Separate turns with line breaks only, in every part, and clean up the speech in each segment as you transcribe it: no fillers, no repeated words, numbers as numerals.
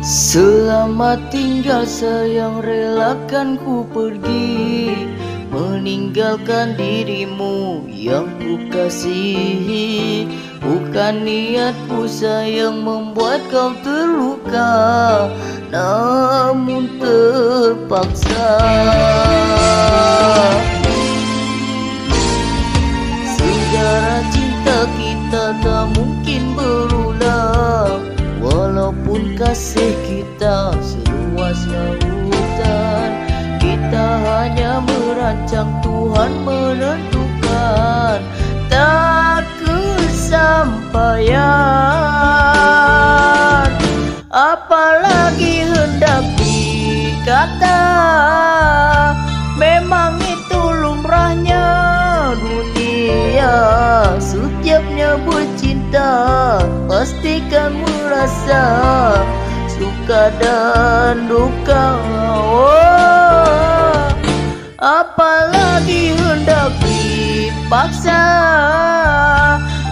Selamat tinggal sayang, relakan ku pergi, meninggalkan dirimu yang ku kasihi. Bukan niatku sayang membuat kau terluka, namun terpaksa. Sejarah cinta kita tak mungkin berulang, walaupun kasih kita seluas lautan. Kita hanya merancang, Tuhan menentukan, tak kesampaian. Apalagi hendak dikata, memang itu lumrahnya dunia. Setiapnya bercinta pastikan merasa suka dan duka. Apalagi hendak dipaksa,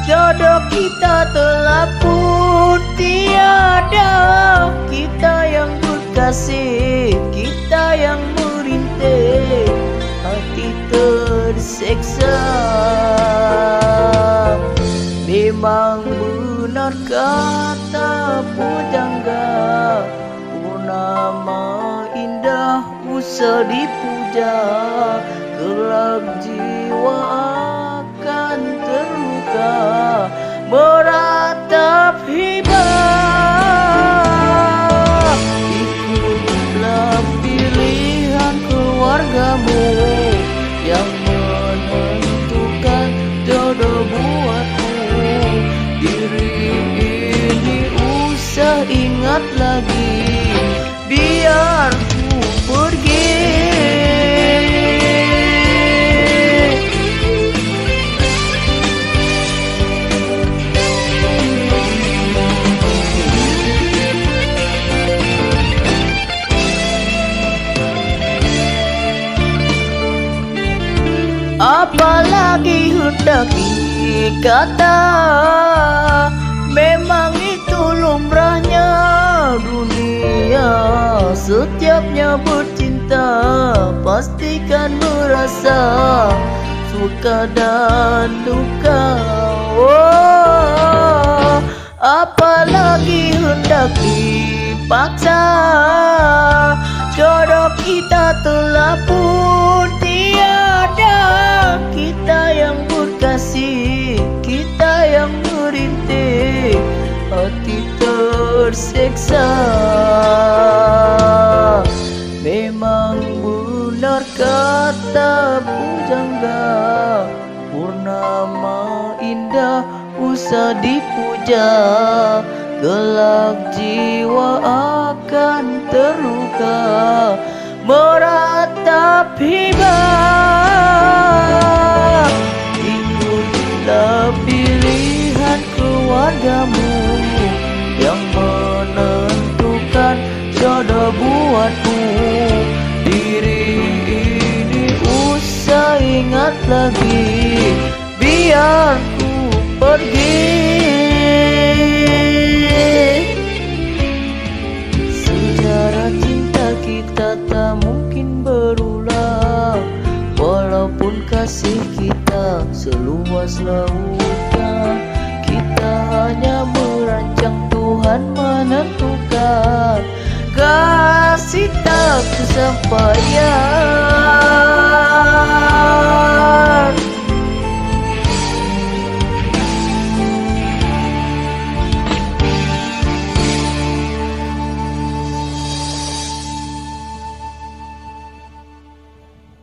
jodoh kita telah pun tiada. Kita yang berkasih, kita yang merintih, hati terseksa. Memang benar kata pujangga, purnama indah usah dipuja, kelak jiwa akan terluka meratap hibah. Ikutlah pilihan keluargamu yang menentukan jodoh buatmu. Diri ini usah ingat lagi, biar ku pergi. Apalagi hendak dikata, memang itu lumrahnya dunia. Setiapnya bercinta pastikan merasa suka dan duka. Apalagi hendak dipaksa, jodoh kita telah pun tiada. Kita yang berkasih, kita yang merintih, hati terseksa. Memang benar kata pujangga, purnama indah usah dipuja, kelak jiwa akan terluka meratap hibah. Ikutlah pilihan keluargamu yang menentukan jodoh buatmu. Diri ini usah ingat lagi, biar ku pergi. Sejarah cinta kita tak mungkin berulang, walaupun kasih kita seluas lautan. Kita hanya merancang, Tuhan menentukan, kasih tak kesampaian.